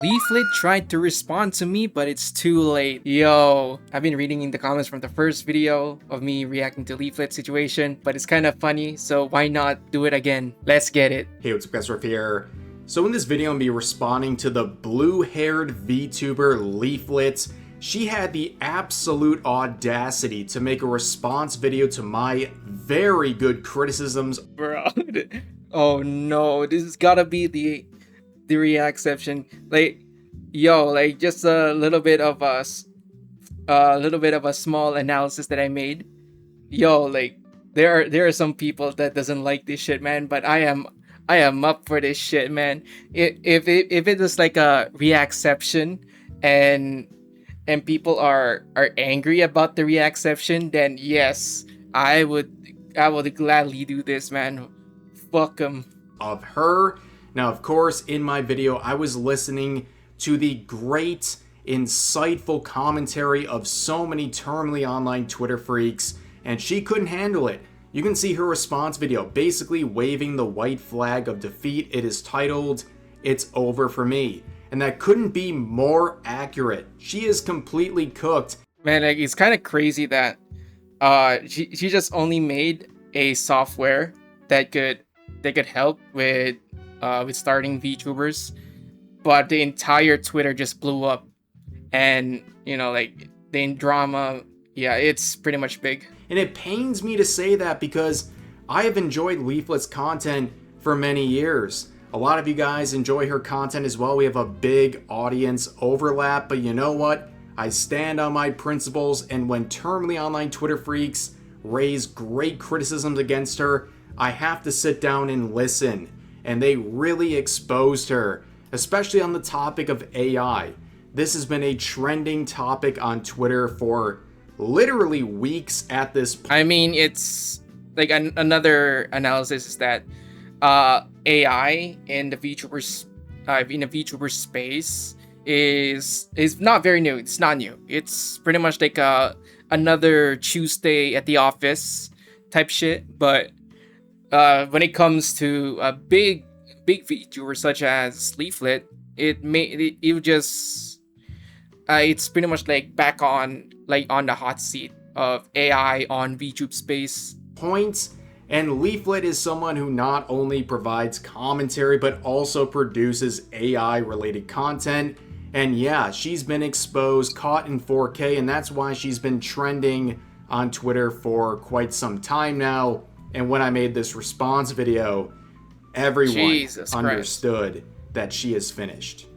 Leaflit tried to respond to me, but it's too late. Yo, I've been reading in the comments from the first video of me reacting to Leaflit situation, but it's kind of funny, so why not do it again? Let's get it. Hey, what's up guys, Riff here. So in this video, I'm going to be responding to the blue-haired VTuber Leaflit. She had the absolute audacity to make a response video to my very good criticisms. Bro, oh no, this has gotta be the react section. Like, yo, like just a little bit of a small analysis that I made. Yo, like there are some people that doesn't like this shit, man, but I am up for this shit, man. If it was like a reactception and people are angry about the reactception, then yes, I would gladly do this, man. Fuck them. Of her. Now, of course, in my video, I was listening to the great, insightful commentary of so many terminally online Twitter freaks, and she couldn't handle it. You can see her response video, basically waving the white flag of defeat. It is titled, "It's Over for Me." And that couldn't be more accurate. She is completely cooked. Man, like, it's kind of crazy that she just only made a software that could help with starting VTubers, but the entire Twitter just blew up, and you know, like the drama, yeah, it's pretty much big. And it pains me to say that because I have enjoyed Leaflit's content for many years. A lot of you guys enjoy her content as well. We have a big audience overlap, but you know what? I stand on my principles, and when terminally online Twitter freaks raise great criticisms against her, I have to sit down and listen. And they really exposed her, especially on the topic of AI. This has been a trending topic on Twitter for literally weeks at this point. I mean, it's like another analysis is that AI in the VTuber space is not very new. It's not new. It's pretty much like another Tuesday at the office type shit. But when it comes to a big VTuber such as Leaflit, it's pretty much like back on the hot seat of AI on VTube space. And Leaflit is someone who not only provides commentary but also produces AI related content. And yeah, she's been exposed, caught in 4K, and that's why she's been trending on Twitter for quite some time now. And when I made this response video, everyone understood that she is finished.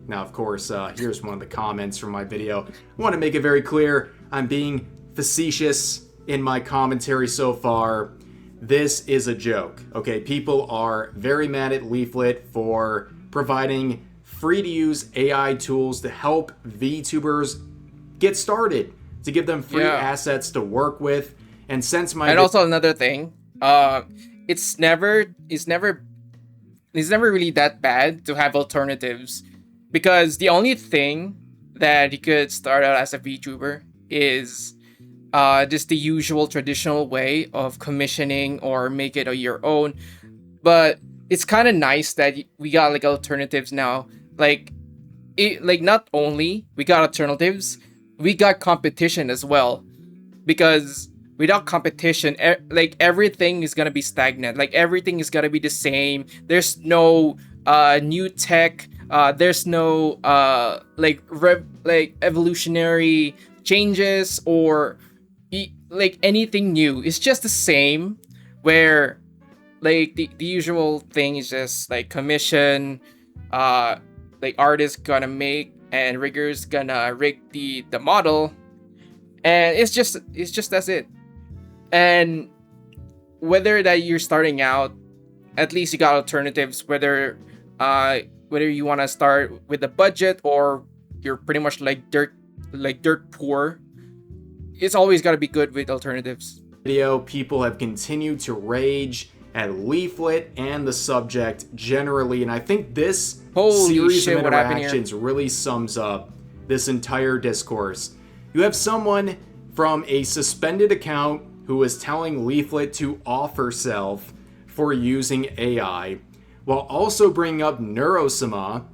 Now, of course, here's one of the comments from my video. I want to make it very clear, I'm being facetious in my commentary so far. This is a joke, okay? People are very mad at Leaflit for providing free-to-use AI tools to help VTubers get started, to give them free assets to work with. And since my... And also another thing, it's never really that bad to have alternatives, because the only thing that you could start out as a VTuber is just the usual traditional way of commissioning or make it your own. But it's kind of nice that we got like alternatives now. Like not only we got alternatives, we got competition as well, because without competition, like everything is gonna be stagnant. Like everything is gonna be the same. There's no new tech. There's no evolutionary changes or like anything new. It's just the same. Where like the usual thing is just like commission. Like artists gonna make and riggers gonna rig the model, and it's just that's it. And whether that you're starting out, at least you got alternatives, whether you want to start with a budget or you're pretty much like dirt poor, it's always got to be good with alternatives. People have continued to rage at Leaflit and the subject generally, and I think this series of interactions really sums up this entire discourse. You have someone from a suspended account who is telling Leaflit to off herself for using AI, while also bringing up Neurosama,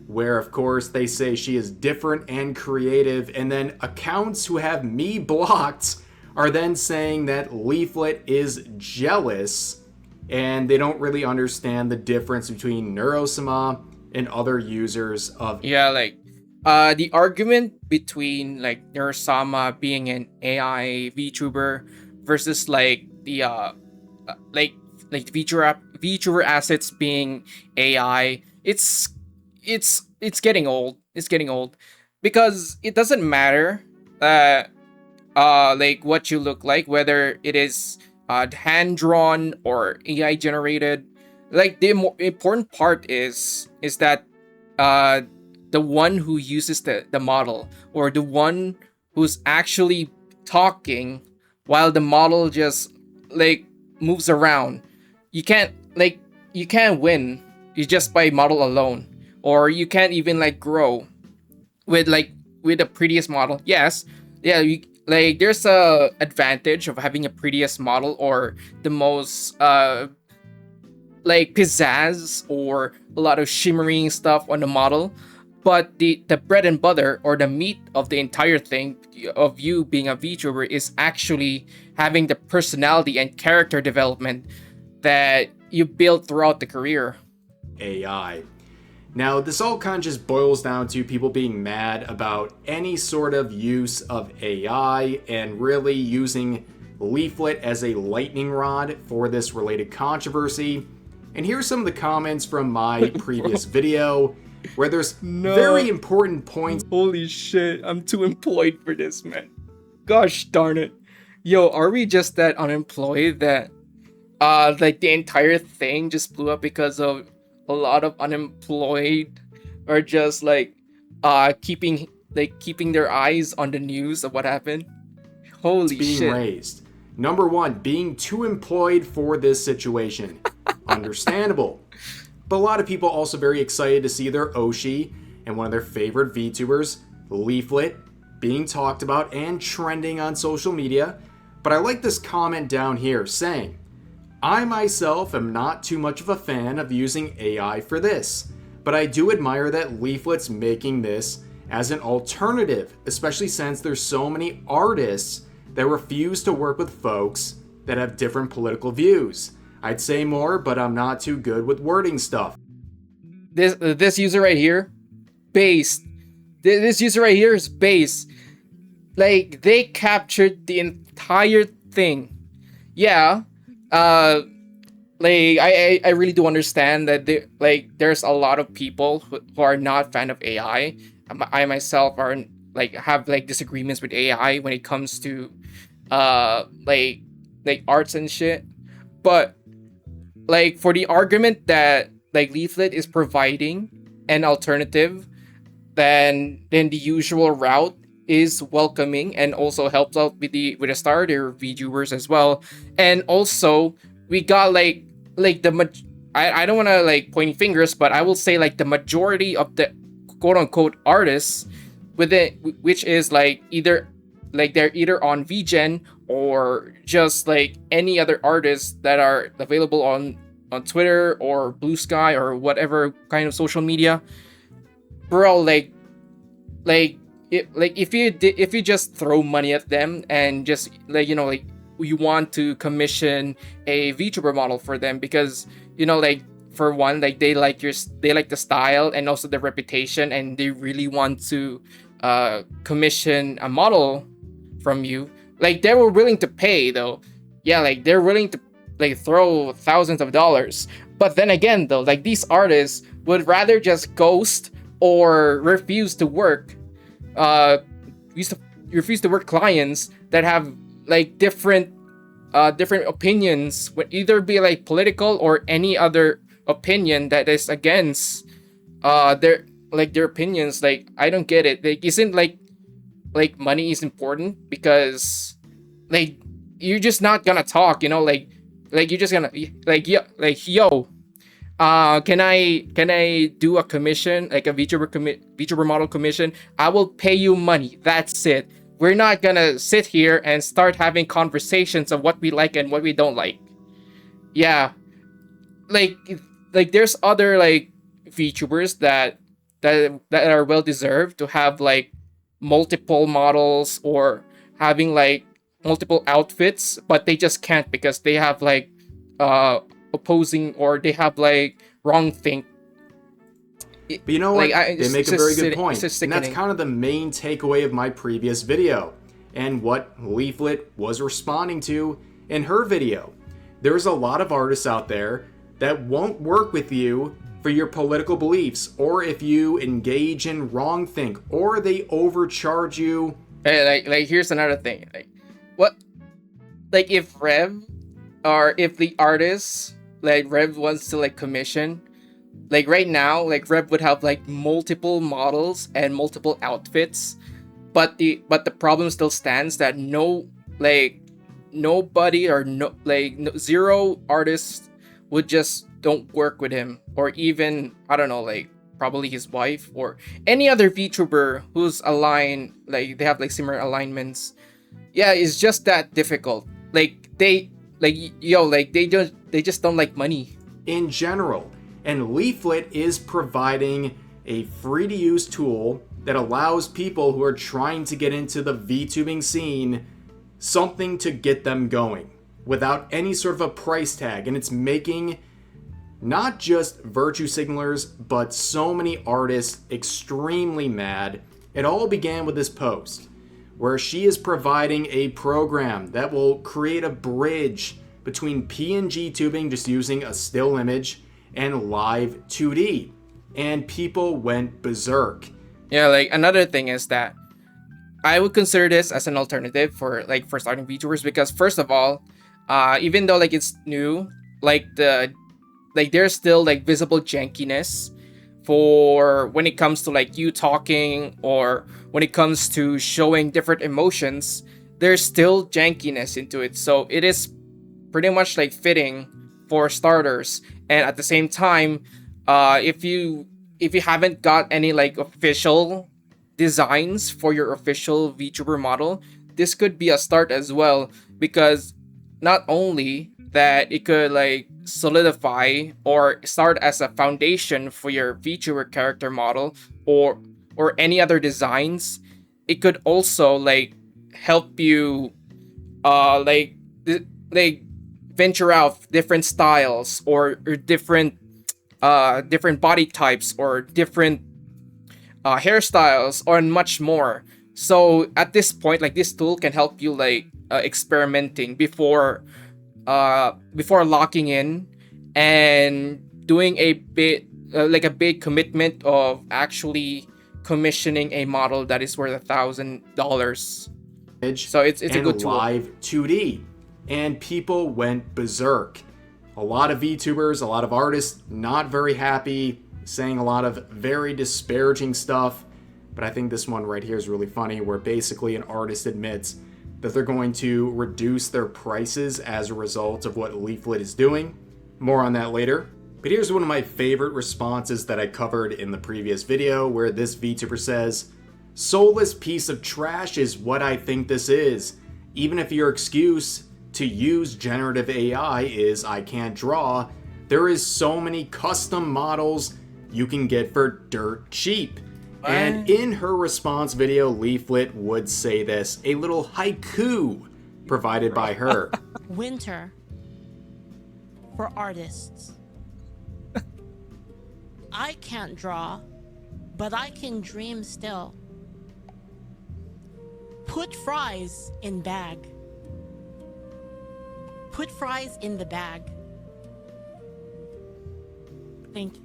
where of course they say she is different and creative, and then accounts who have me blocked are then saying that Leaflit is jealous and they don't really understand the difference between Neurosama and other users of. Yeah, like the argument between like Neurosama being an AI VTuber versus like the like VTuber assets being AI, it's getting old. It's getting old because it doesn't matter like what you look like, whether it is hand drawn or AI generated. Like the important part is that uh the one who uses the model, or the one who's actually talking while the model just like moves around. You can't like you can't win you just by model alone, or you can't even like grow with like with the prettiest model. Yes, yeah, like there's a advantage of having a prettiest model, or the most like pizzazz or a lot of shimmering stuff on the model. But the bread and butter, or the meat of the entire thing of you being a VTuber, is actually having the personality and character development that you build throughout the career. AI. Now, this all kind of just boils down to people being mad about any sort of use of AI and really using Leaflit as a lightning rod for this related controversy. And here's some of the comments from my previous video where there's very important points. Holy shit, I'm too employed for this, man. Gosh darn it. Yo, are we just that unemployed that like the entire thing just blew up because of a lot of unemployed, or just like keeping their eyes on the news of what happened? Holy Being shit. raised. Number one, being too employed for this situation. Understandable. But a lot of people also very excited to see their Oshi and one of their favorite VTubers, Leaflit, being talked about and trending on social media. But I like this comment down here saying, I myself am not too much of a fan of using AI for this, but I do admire that Leaflit's making this as an alternative, especially since there's so many artists that refuse to work with folks that have different political views. I'd say more, but I'm not too good with wording stuff. This user right here, based. This user right here is based. Like they captured the entire thing. Yeah. Like I really do understand that there's a lot of people who are not fan of AI. I myself are like have like disagreements with AI when it comes to like arts and shit. But like for the argument that like Leaflet is providing an alternative, then the usual route is welcoming and also helps out with the starter VTubers as well. And also we got like I don't want to like point fingers, but I will say like the majority of the quote unquote artists with it, which is like either like they're either on VGen or just like any other artists that are available on Twitter or Blue Sky or whatever kind of social media. Bro, like if you just throw money at them and just like like you want to commission a VTuber model for them because like for one, like they like the style and also the reputation, and they really want to commission a model from you. Like they were willing to pay though. Yeah, like they're willing to like throw thousands of dollars. But then again though, like these artists would rather just ghost or refuse to work refuse to work clients that have like different opinions, would either be like political or any other opinion that is against their opinions. Like I don't get it. Like isn't like money is important because like you're just not gonna talk, like you're just gonna like yo can I do a commission, like a VTuber model commission? I will pay you money. That's it. We're not gonna sit here and start having conversations of what we like and what we don't like. Yeah, like there's other like VTubers that that are well deserved to have like multiple models or having like multiple outfits, but they just can't because they have like uh opposing, or they have like wrong think. But you know Like what? They make a very good it's point, just and that's sickening. kind of the main takeaway of my previous video, and what Leaflit was responding to in her video. There's a lot of artists out there that won't work with you for your political beliefs, or if you engage in wrong think, or they overcharge you. Like here's another thing. Like what, like if Rev, or if the artist like Rev wants to like commission, like right now, like Rev would have like multiple models and multiple outfits, but the problem still stands that no, like nobody, or zero artists would just don't work with him, or even I don't know, like probably his wife or any other VTuber who's aligned, like they have like similar alignments. Yeah, it's just that difficult. Like they, like yo, like they just don't like money. In general. And Leaflit is providing a free to use tool that allows people who are trying to get into the VTubing scene something to get them going without any sort of a price tag. And it's making not just virtue signalers, but so many artists extremely mad. It all began with this post where she is providing a program that will create a bridge between PNG tubing, just using a still image, and live 2D. And people went berserk. Yeah, like another thing is that I would consider this as an alternative for starting VTubers, because first of all, even though like it's new, like there's still like visible jankiness for when it comes to like you talking, or when it comes to showing different emotions, there's still jankiness into it. So it is pretty much like fitting for starters. And at the same time, if you haven't got any like official designs for your official VTuber model, this could be a start as well, because not only that it could like solidify or start as a foundation for your VTuber character model, or any other designs, it could also like help you like venture out different styles, or different body types, or different hairstyles, or much more. So at this point, like this tool can help you like experimenting before locking in and doing a bit like a big commitment of actually commissioning a model that is worth $1,000. So it's a good tool. Live 2D. And people went berserk. A lot of VTubers, a lot of artists, not very happy, saying a lot of very disparaging stuff. But I think this one right here is really funny, where basically an artist admits that they're going to reduce their prices as a result of what Leaflit is doing. More on that later. But here's one of my favorite responses that I covered in the previous video, where this VTuber says, "Soulless piece of trash is what I think this is. Even if your excuse to use generative AI is I can't draw, there is so many custom models you can get for dirt cheap." What? And in her response video, Leaflit would say this, a little haiku provided by her. Winter for artists. I can't draw, but I can dream still. Put fries in bag. Put fries in the bag. Thank you.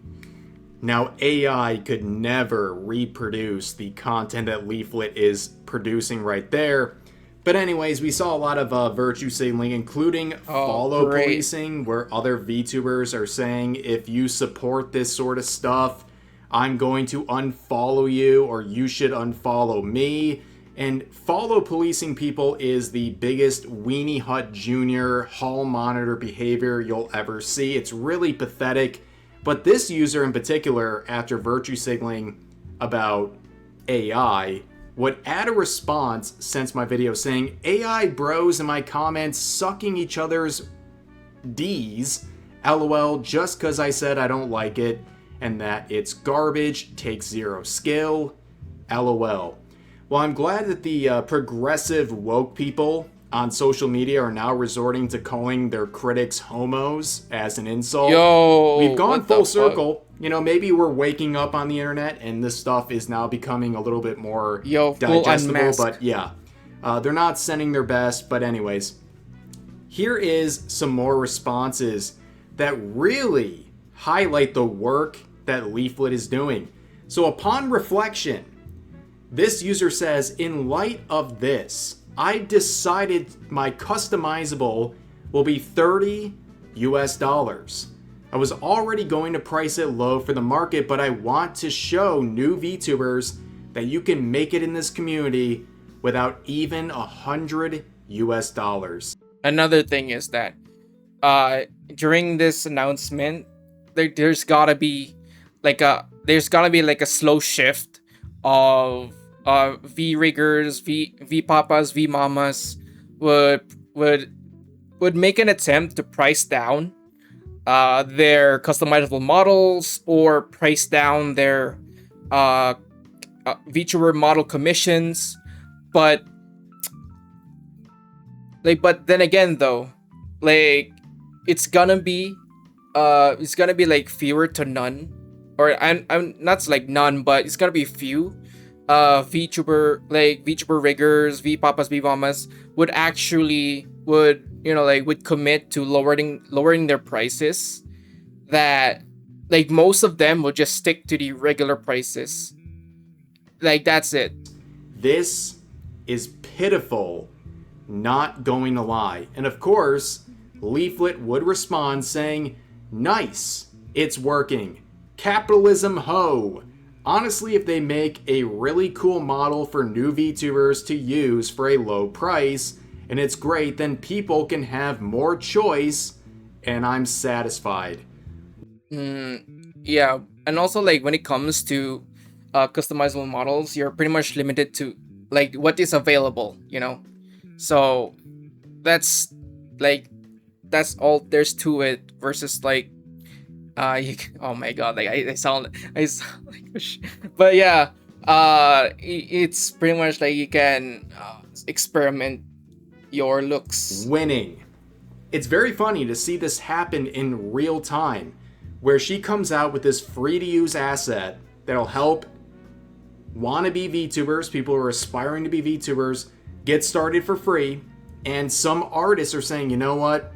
Now, AI could never reproduce the content that Leaflit is producing right there. But anyways, we saw a lot of virtue signaling, including follow policing, where other VTubers are saying, if you support this sort of stuff, I'm going to unfollow you, or you should unfollow me. And follow policing people is the biggest Weenie Hut Jr. hall monitor behavior you'll ever see. It's really pathetic. But this user in particular, after virtue signaling about AI, would add a response since my video saying, "AI bros in my comments sucking each other's D's, LOL, just cause I said I don't like it." and that it's garbage, takes zero skill. LOL. Well, I'm glad that the progressive woke people on social media are now resorting to calling their critics homos as an insult. We've Yo, gone what full the fuck? circle. Maybe we're waking up on the internet and this stuff is now becoming a little bit more Yo, full digestible. unmasked. But yeah, they're not sending their best. But anyways, here is some more responses that really highlight the work that Leaflit is doing. So upon reflection, this user says, in light of this, I decided my customizable will be $30 US. I was already going to price it low for the market, but I want to show new VTubers that you can make it in this community without even $100 US. Another thing is that during this announcement, there's gotta be like a slow shift of V riggers, V papas, V mamas would make an attempt to price down their customizable models or price down their VTuber model commissions, but then again though, like it's gonna be like fewer to none, or I'm not like none, but it's gonna be few VTuber riggers, V papas, V mamas would commit to lowering their prices. That like most of them will just stick to the regular prices. Like that's it. This is pitiful, not going to lie. And of course, Leaflit would respond saying, nice, it's working. Capitalism ho. Honestly, if they make a really cool model for new VTubers to use for a low price, and it's great, then people can have more choice, and I'm satisfied. Yeah, and also like when it comes to customizable models, you're pretty much limited to like what is available, So that's all there's to it. Versus like oh my god, like I sound like a but yeah, it's pretty much like you can experiment your looks. Winning. It's very funny to see this happen in real time, where she comes out with this free to use asset that'll help wannabe VTubers, people who are aspiring to be VTubers, get started for free. And some artists are saying, you know what?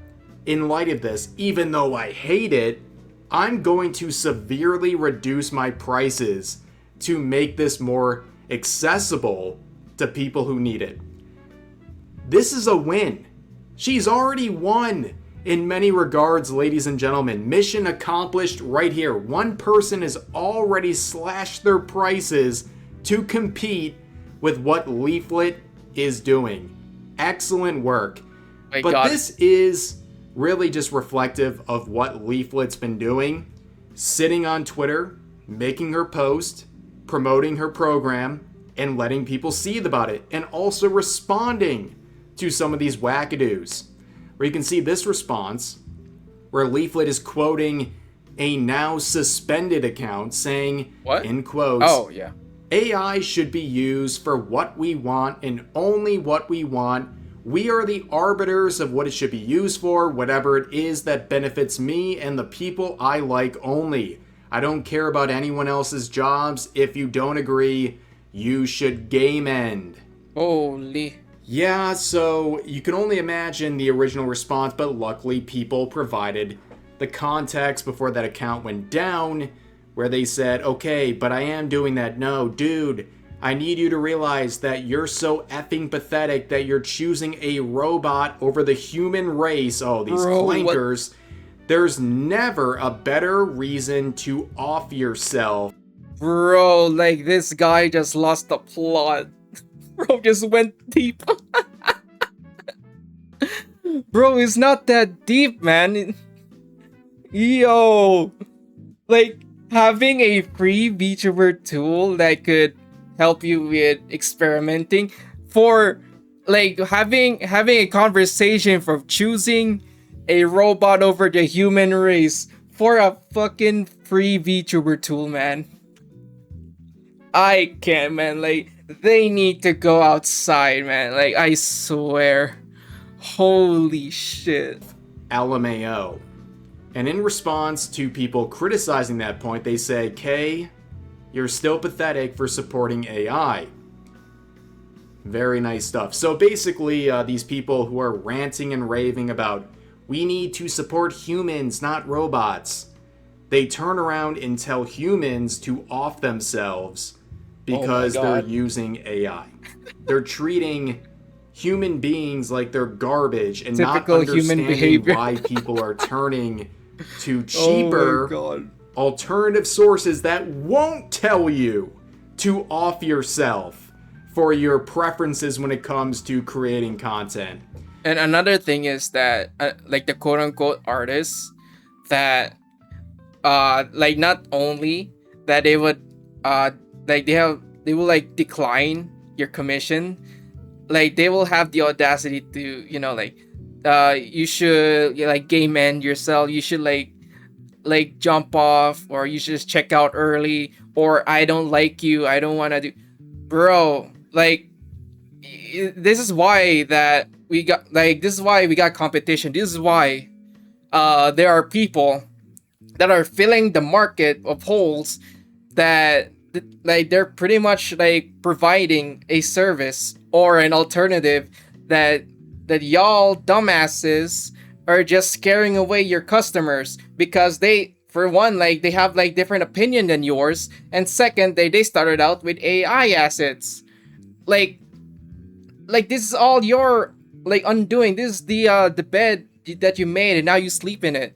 In light of this, even though I hate it, I'm going to severely reduce my prices to make this more accessible to people who need it. This is a win. She's already won in many regards, ladies and gentlemen. Mission accomplished right here. One person has already slashed their prices to compete with what Leaflit is doing. Excellent work. But this is really just reflective of what Leaflit's been doing. Sitting on Twitter, making her post, promoting her program, and letting people see about it. And also responding to some of these wackadoos. Where you can see this response, where Leaflit is quoting a now suspended account saying, what? In quotes, oh yeah, AI should be used for what we want and only what we want. We are the arbiters of what it should be used for, whatever it is that benefits me and the people I like only. I don't care about anyone else's jobs. If you don't agree, you should game end. Holy. Yeah, so you can only imagine the original response, but luckily people provided the context before that account went down, where they said, okay, but I am doing that. No, dude, I need you to realize that you're so effing pathetic that you're choosing a robot over the human race. Oh, these clankers. What? There's never a better reason to off yourself. Bro, like this guy just lost the plot. Bro just went deep. Bro, it's not that deep, man. Yo, like having a free VTuber tool that could help you with experimenting, for like having a conversation for choosing a robot over the human race for a fucking free VTuber tool, man. I can't, man. Like, they need to go outside, man. Like, I swear. Holy shit. LMAO. And in response to people criticizing that point, they say, Kay, you're still pathetic for supporting AI. Very nice stuff. So basically, these people who are ranting and raving about, we need to support humans, not robots, they turn around and tell humans to off themselves because they're using AI. They're treating human beings like they're garbage and Typical not human understanding behavior. why people are turning to cheaper alternative sources that won't tell you to off yourself for your preferences when it comes to creating content. And another thing is that, like, the quote-unquote artists that, like, not only that they would, like, they will, like, decline your commission, like, they will have the audacity to, you know, like, you should, like, game end yourself, you should, like jump off, or you should just check out early, or I don't like you, I don't want to do. Bro, like, this is why that we got, like, this is why we got competition. This is why there are people that are filling the market of holes that, like, they're pretty much, like, providing a service or an alternative that y'all dumbasses are just scaring away your customers because they, for one, like, they have, like, different opinion than yours, and second, they started out with AI assets. Like, this is all your, like, undoing. This is the bed that you made and now you sleep in it.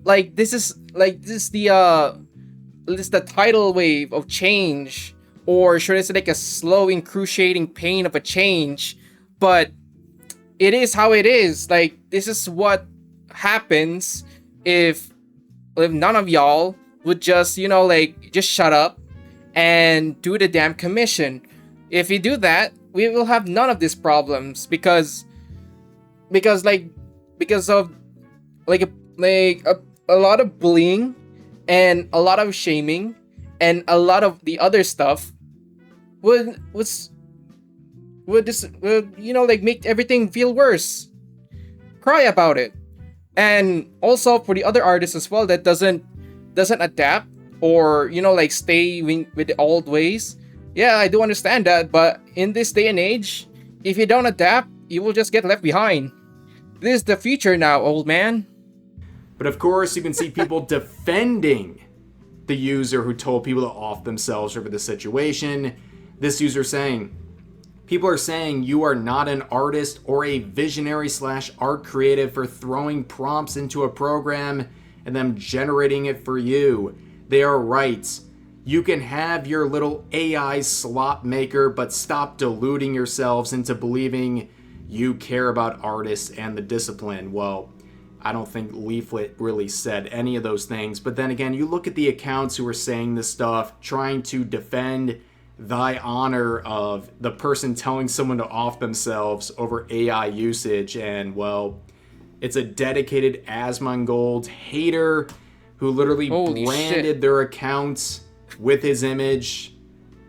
Like, this is the tidal wave of change, or should I say, like, a slow excruciating pain of a change, but it is how it is. Like, this is what happens if none of y'all would just, you know, like, just shut up and do the damn commission. If you do that, we will have none of these problems because of, like, a lot of bullying and a lot of shaming and a lot of the other stuff would you know, like, make everything feel worse. Cry about it. And also for the other artists as well that doesn't adapt, or, you know, like, stay with the old ways. Yeah, I do understand that, but in this day and age, if you don't adapt, you will just get left behind. This is the future now, old man. But of course, you can see people defending the user who told people to off themselves over the situation. This user saying, people are saying you are not an artist or a visionary / art creative for throwing prompts into a program and them generating it for you. They are right. You can have your little AI slop maker, but stop deluding yourselves into believing you care about artists and the discipline. Well, I don't think Leaflit really said any of those things. But then again, you look at the accounts who are saying this stuff, trying to defend thy honor of the person telling someone to off themselves over AI usage. And, well, it's a dedicated Asmongold hater who literally branded their accounts with his image.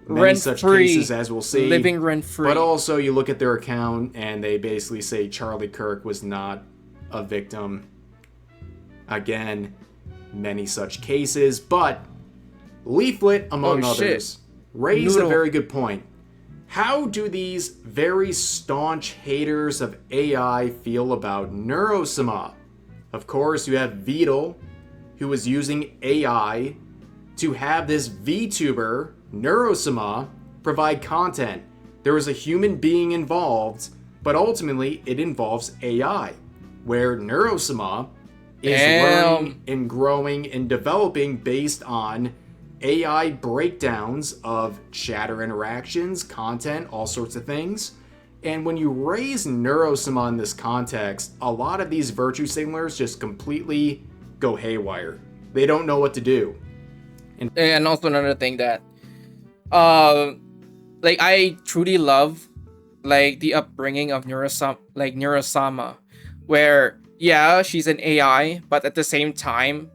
Many such cases, as we'll see. Living rent-free. But also, you look at their account and they basically say Charlie Kirk was not a victim. Again, many such cases. But Leaflit, among others, raised a very good point. How do these very staunch haters of AI feel about Neurosama? Of course, you have Vidal, who was using AI to have this VTuber, Neurosama, provide content. There was a human being involved, but ultimately it involves AI, where Neurosama is learning and growing and developing based on AI breakdowns of chatter interactions, content, all sorts of things. And when you raise Neurosama in this context, a lot of these virtue signalers just completely go haywire. They don't know what to do. And also another thing that, like, I truly love, like, the upbringing of Neurosama, where, yeah, she's an AI, but at the same time,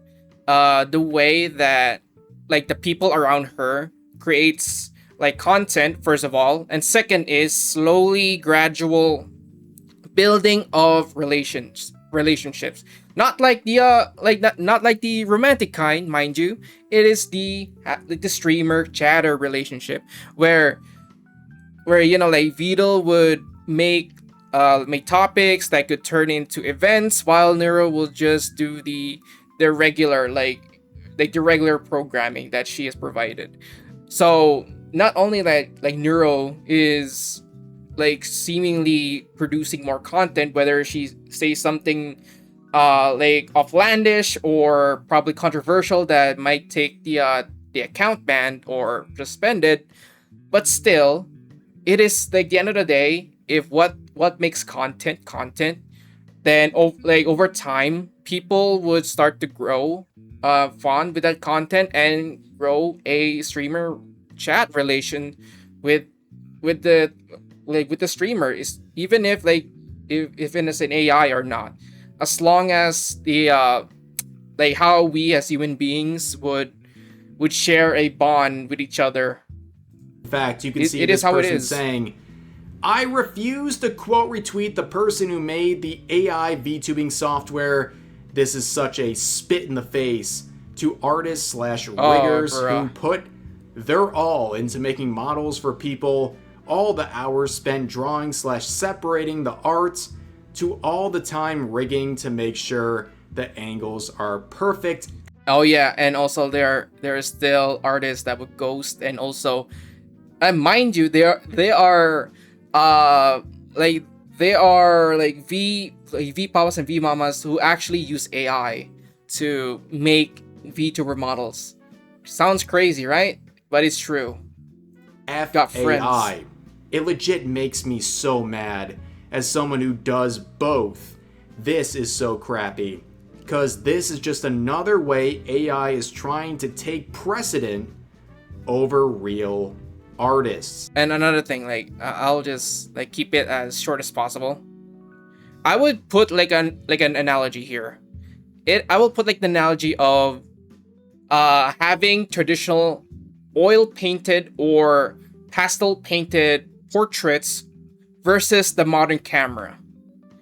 the way that like the people around her creates like content, first of all, and second is slowly gradual building of relationships, not like the not like the romantic kind, mind you. It is the like the streamer chatter relationship where like Vidal would make topics that could turn into events, while Neuro will just do the regular like the regular programming that she has provided. So not only that, like Neuro is like seemingly producing more content, whether she says something like offlandish or probably controversial that might take the account banned or suspended, but still, it is like the end of the day, if what makes content, then like over time people would start to grow fond with that content and grow a streamer chat relation with the like with the streamer, is even if like if it is an AI or not, as long as the like how we as human beings would share a bond with each other. In fact, you can see It this is how it person is. saying, I refuse to quote retweet the person who made the AI VTubing software. This is such a spit in the face to artists slash riggers bruh. who put their all into making models for people, all the hours spent drawing slash separating the arts, to all the time rigging to make sure the angles are perfect. Oh yeah, and also there are still artists that would ghost, and also, and mind you, like they are like V papas and V mamas who actually use AI to make VTuber models. Sounds crazy, right? But it's true. Got friends. FAI. It legit makes me so mad as someone who does both. This is so crappy, because this is just another way AI is trying to take precedent over real artists. And another thing, like I'll just like keep it as short as possible. I would put like an analogy here. I will put like the analogy of having traditional oil painted or pastel painted portraits versus the modern camera.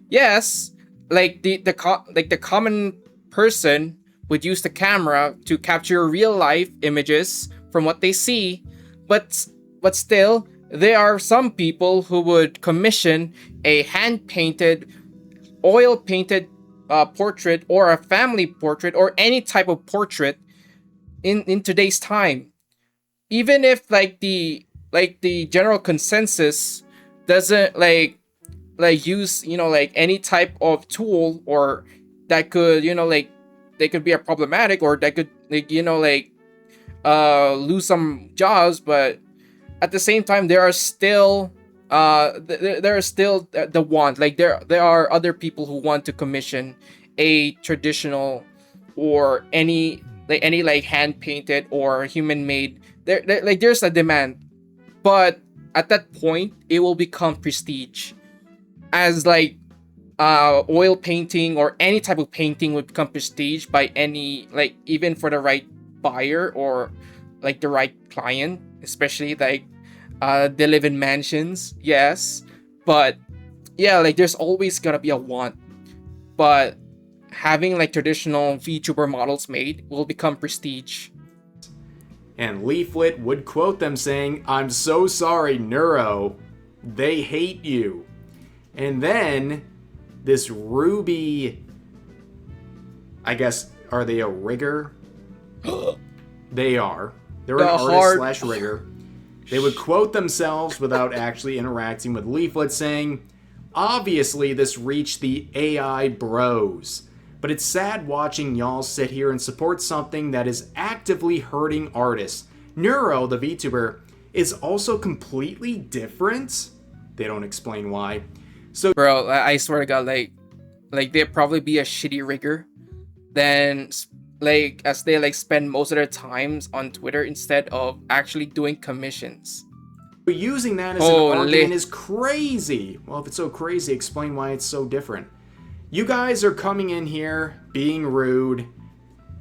Yes, like the common person would use the camera to capture real life images from what they see, but still there are some people who would commission a hand painted, oil painted portrait, or a family portrait, or any type of portrait in today's time. Even if like the general consensus doesn't like use like any type of tool, or that could like they could be a problematic, or that could like lose some jobs, but at the same time there are still there are still the want, like there are other people who want to commission a traditional or any hand painted or human made. There's a demand, but at that point it will become prestige, as like oil painting or any type of painting would become prestige by any, like even for the right buyer or like the right client, especially like they live in mansions, yes, but yeah, like there's always gonna be a want, but having like traditional VTuber models made will become prestige. And Leaflit would quote them saying, I'm so sorry, Neuro. They hate you. And then this Ruby, I guess, are they a rigger? They are. They're an artist slash rigger. They would quote themselves without actually interacting with Leaflit, saying, obviously this reached the AI bros, but it's sad watching y'all sit here and support something that is actively hurting artists. Neuro, the VTuber, is also completely different. They don't explain why. So, bro, I swear to God, like they'd probably be a shitty rigger, then like as they like spend most of their times on Twitter instead of actually doing commissions. using that as an argument is crazy. Well, if it's so crazy, explain why it's so different. You guys are coming in here being rude,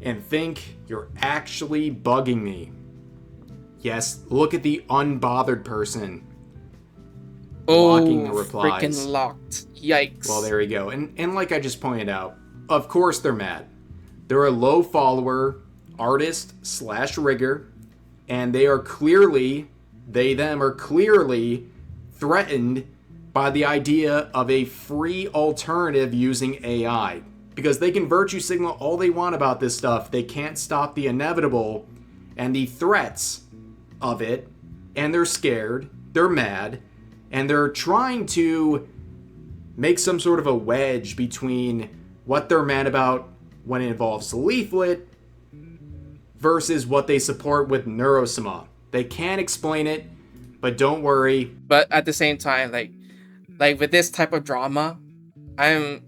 and think you're actually bugging me. Yes, look at the unbothered person blocking the Oh, replies. freaking locked. Yikes. Well, there you go. And like I just pointed out, of course they're mad. They're a low follower artist slash rigger, and they are clearly, them are clearly threatened by the idea of a free alternative using AI. Because they can virtue signal all they want about this stuff, they can't stop the inevitable and the threats of it, and they're scared, they're mad, and they're trying to make some sort of a wedge between what they're mad about when it involves Leaflit versus what they support with Neurosima. They can't explain it, but don't worry. But at the same time, like with this type of drama, I'm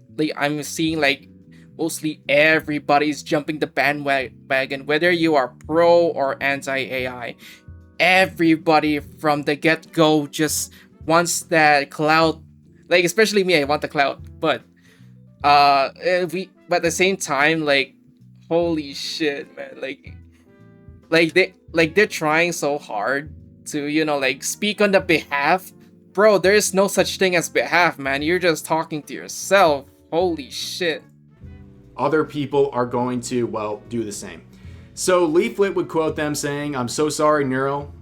seeing like mostly everybody's jumping the bandwagon, whether you are pro or anti AI. Everybody from the get go just wants that clout. Like especially me, I want the clout. But but at the same time, like holy shit, man, they're trying so hard to like speak on the behalf. Bro, there is no such thing as behalf, man. You're just talking to yourself. Holy shit. Other people are going to, well, do the same. So Leaflit would quote them saying, "I'm so sorry, Neuro.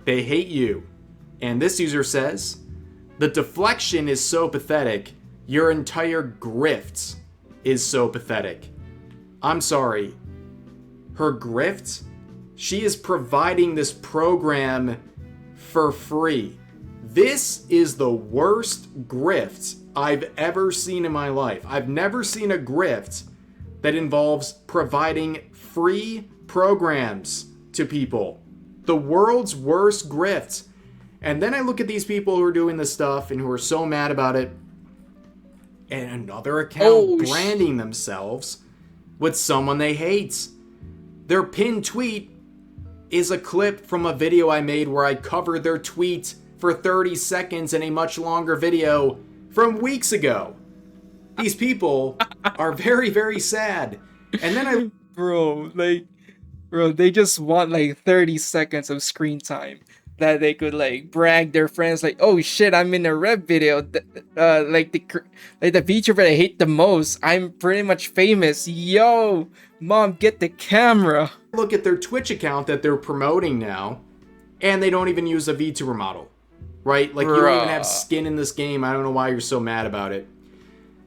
They hate you." And this user says, "The deflection is so pathetic. Your entire grift is so pathetic." I'm sorry. Her grift? She is providing this program for free. This is the worst grift I've ever seen in my life. I've never seen a grift that involves providing free programs to people. The world's worst grift. And then I look at these people who are doing this stuff and who are so mad about it, and another account branding themselves with someone they hate. Their pinned tweet is a clip from a video I made where I covered their tweet for 30 seconds in a much longer video from weeks ago. These people are very, very sad. And then Bro, they just want like 30 seconds of screen time that they could like brag their friends like, oh shit, I'm in a rap video. Like the VTuber I hate the most. I'm pretty much famous. Yo, mom, get the camera. look at their Twitch account that they're promoting now, and they don't even use a VTuber model, right? Like, you don't even have skin in this game. I don't know why you're so mad about it.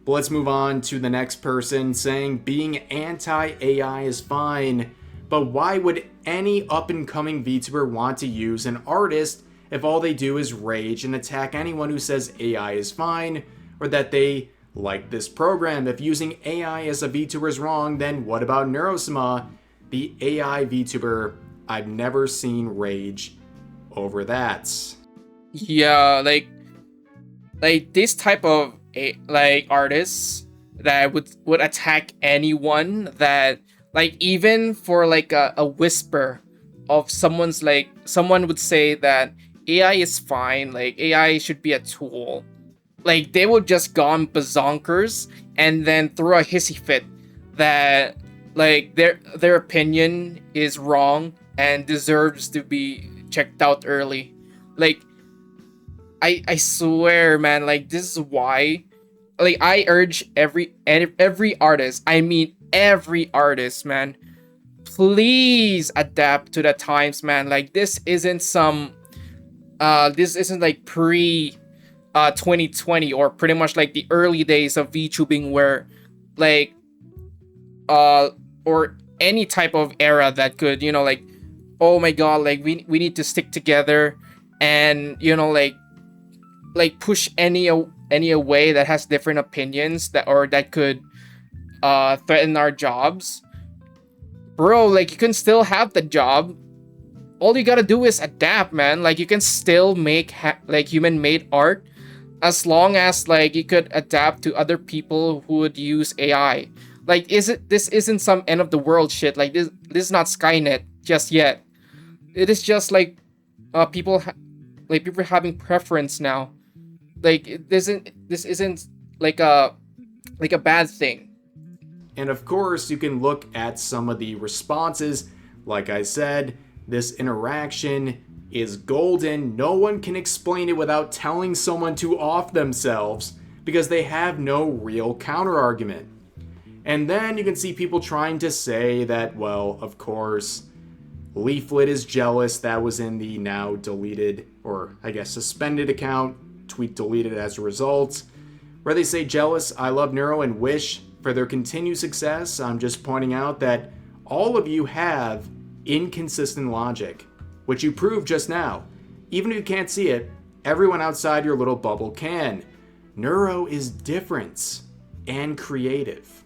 But let's move on to the next person saying being anti-AI is fine, but why would any up-and-coming VTuber want to use an artist if all they do is rage and attack anyone who says AI is fine or that they like this program? If using AI as a VTuber is wrong, then what about Neurosima, the AI VTuber? I've never seen rage over that. Yeah, like this type of like artists that would attack anyone that like even for like a whisper of someone would say that AI is fine, like AI should be a tool. Like they would just gone bazonkers and then throw a hissy fit that like their opinion is wrong and deserves to be checked out early. Like I swear, man, like this is why like I urge every artist, I mean every artist, man, please adapt to the times, man. Like this isn't like pre 2020 or pretty much like the early days of VTubing where like or any type of era that could, like, oh my god, like we need to stick together and like push any way that has different opinions that could threaten our jobs. Bro, like you can still have the job. All you gotta do is adapt, man. Like you can still make like human made art as long as like you could adapt to other people who would use AI. Like this isn't some end of the world shit. Like this is not Skynet just yet. It is just like people having preference now. Like this isn't like a bad thing. And of course, you can look at some of the responses. Like I said, this interaction is golden. No one can explain it without telling someone to off themselves because they have no real counterargument. And then you can see people trying to say that, well, of course, Leaflit is jealous. That was in the now deleted, or I guess suspended account, tweet deleted as a result, where they say jealous, I love Neuro and wish for their continued success. I'm just pointing out that all of you have inconsistent logic, which you proved just now. Even if you can't see it, everyone outside your little bubble can. Neuro is different and creative.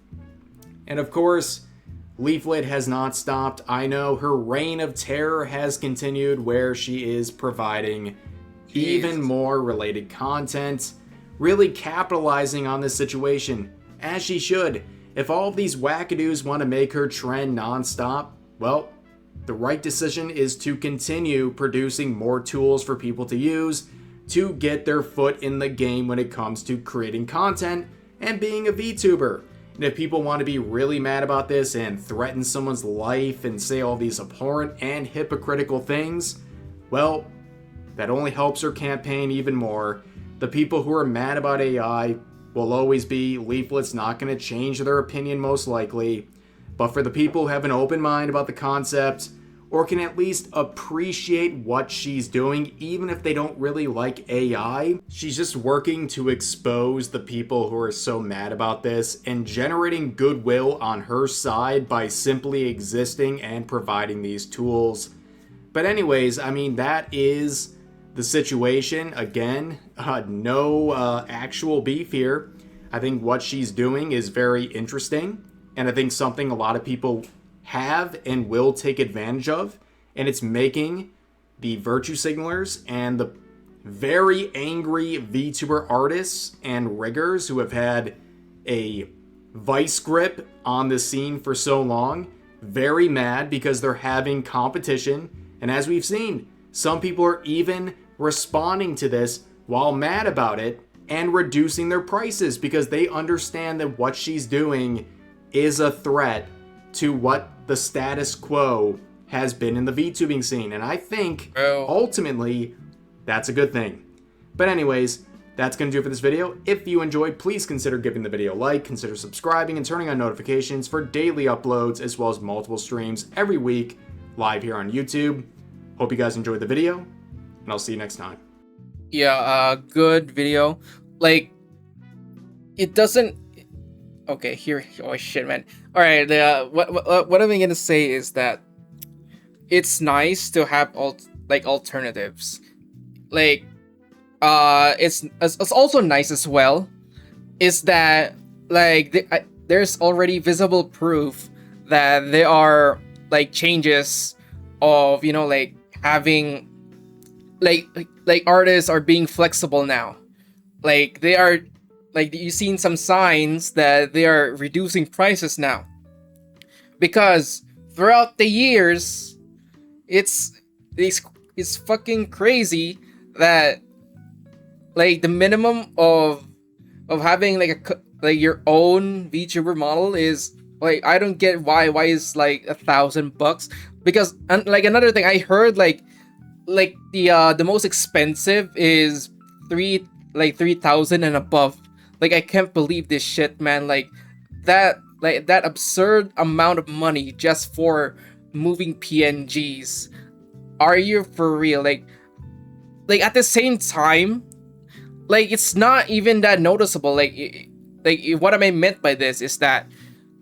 And of course, Leaflit has not stopped. I know her reign of terror has continued, where she is providing even more related content, really capitalizing on this situation, as she should. If all of these wackadoos want to make her trend nonstop, well, the right decision is to continue producing more tools for people to use to get their foot in the game when it comes to creating content and being a VTuber. And if people want to be really mad about this and threaten someone's life and say all these abhorrent and hypocritical things, well, that only helps her campaign even more. The people who are mad about AI will always be. Leaflet's not going to change their opinion most likely. But for the people who have an open mind about the concept, or can at least appreciate what she's doing, even if they don't really like AI, she's just working to expose the people who are so mad about this and generating goodwill on her side by simply existing and providing these tools. But anyways, I mean, that is the situation. Again, no actual beef here. I think what she's doing is very interesting, and I think something a lot of people have and will take advantage of, and it's making the virtue signalers and the very angry VTuber artists and riggers who have had a vice grip on the scene for so long very mad because they're having competition. And as we've seen, some people are even responding to this while mad about it and reducing their prices because they understand that what she's doing is a threat to what the status quo has been in the VTubing scene. And I think ultimately that's a good thing. But anyways, that's going to do it for this video. If you enjoyed, please consider giving the video a like, consider subscribing and turning on notifications for daily uploads as well as multiple streams every week live here on YouTube. Hope you guys enjoyed the video, and I'll see you next time. Yeah, good video. Like, it doesn't... Okay, here... Oh, shit, man. Alright, what I'm gonna say is that it's nice to have alternatives. Like, it's also nice as well is that, like, there's already visible proof that there are, like, changes of, you know, like, having... Like artists are being flexible now. Like, they are... Like, you've seen some signs that they are reducing prices now. Because throughout the years, it's fucking crazy that, like, the minimum of having like your own VTuber model is, like, I don't get why is like $1,000. Because like another thing I heard, like the most expensive is 3,000 and above. Like, I can't believe this shit, man. Like that absurd amount of money just for moving PNGs. Are you for real? Like at the same time, like, it's not even that noticeable. Like what I meant by this is that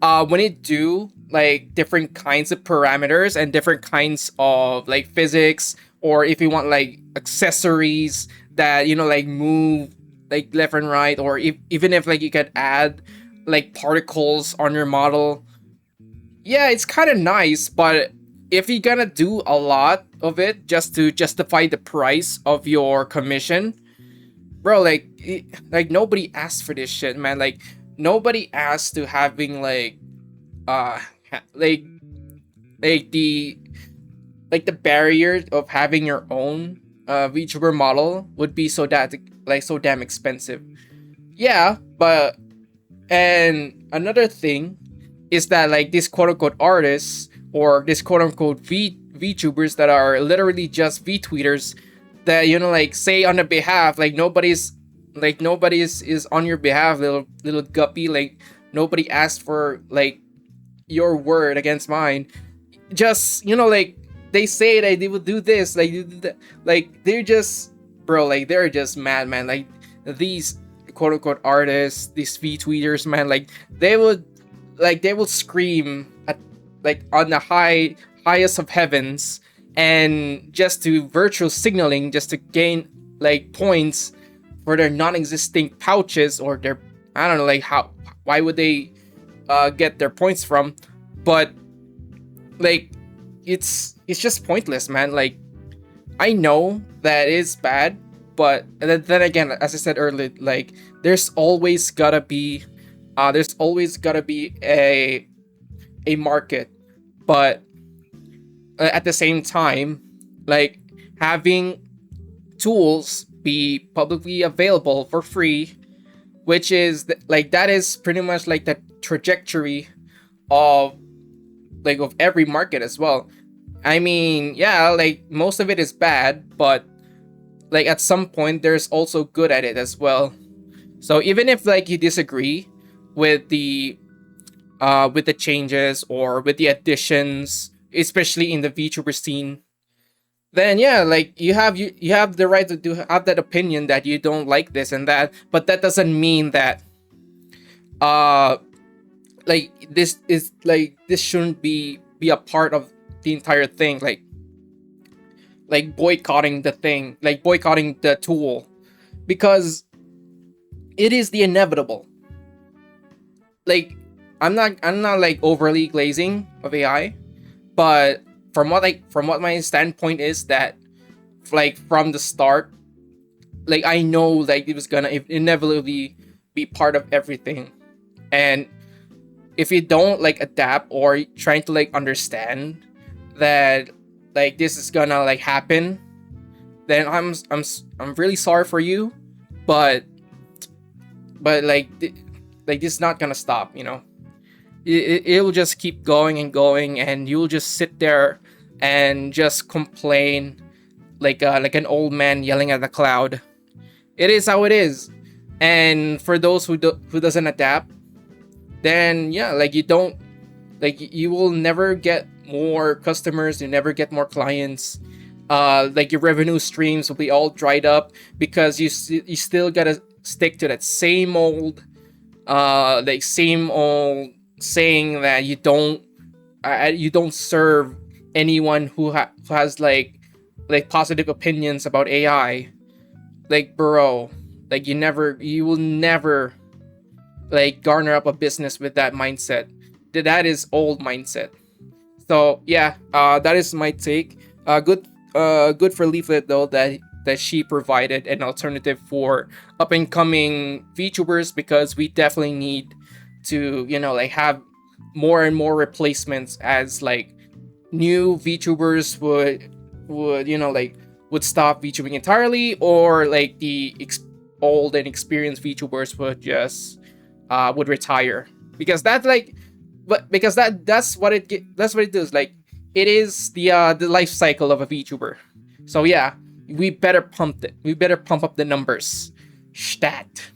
when you do like different kinds of parameters and different kinds of like physics, or if you want like accessories that, you know, like move like left and right, or even if like you could add like particles on your model, yeah, it's kind of nice. But if you're gonna do a lot of it just to justify the price of your commission, bro, like nobody asked for this shit, man. Like, nobody asked to having like the barrier of having your own VTuber model would be so damn expensive. Yeah, but and another thing is that like these quote unquote artists or this quote unquote VTubers that are literally just VTweeters that like say on the behalf, like nobody's is on your behalf, little guppy, like nobody asked for like your word against mine. Just like they say that they would do this, like do that. Like they're just, bro, like they're just mad, man. Like these quote unquote artists, these VTweeters, man, like they will scream at like on the highest of heavens, and just to virtual signaling, just to gain like points for their non-existing pouches, or their, I don't know, like why would they get their points from, but like it's just pointless, man. Like I know that is bad, but then again, as I said earlier, like there's always gotta be a market, but at the same time, like having tools be publicly available for free, which is like that is pretty much like the trajectory of of every market as well. I mean, yeah, like most of it is bad, but like at some point there's also good at it as well. So even if like you disagree with the changes or with the additions, especially in the VTuber scene, then yeah, like you have the right to have that opinion that you don't like this and that, but that doesn't mean that uh this shouldn't be a part of the entire thing, like boycotting the thing, like boycotting the tool, because it is the inevitable. Like I'm not like overly glazing of AI, but from what my standpoint is that like from the start, like I know like it was gonna inevitably be part of everything. And if you don't like adapt or trying to like understand that like this is gonna like happen, then I'm really sorry for you, but like this is not gonna stop, it will just keep going and going, and you'll just sit there and just complain like an old man yelling at the cloud. It is how it is. And for those who doesn't adapt, then yeah, like you will never get more customers, you never get more clients. Like your revenue streams will be all dried up because you still gotta stick to that same old saying that you don't serve anyone who has like positive opinions about AI. Like bro, like you will never like garner up a business with that mindset. That is old mindset. So yeah, that is my take. Good for Leaflit though that she provided an alternative for up and coming VTubers, because we definitely need to like have more and more replacements, as like new VTubers would stop VTubing entirely, or like the old and experienced VTubers would just would retire, because that's like because that's what it does. Like it is the life cycle of a VTuber. So yeah, we better pump up the numbers. Stat.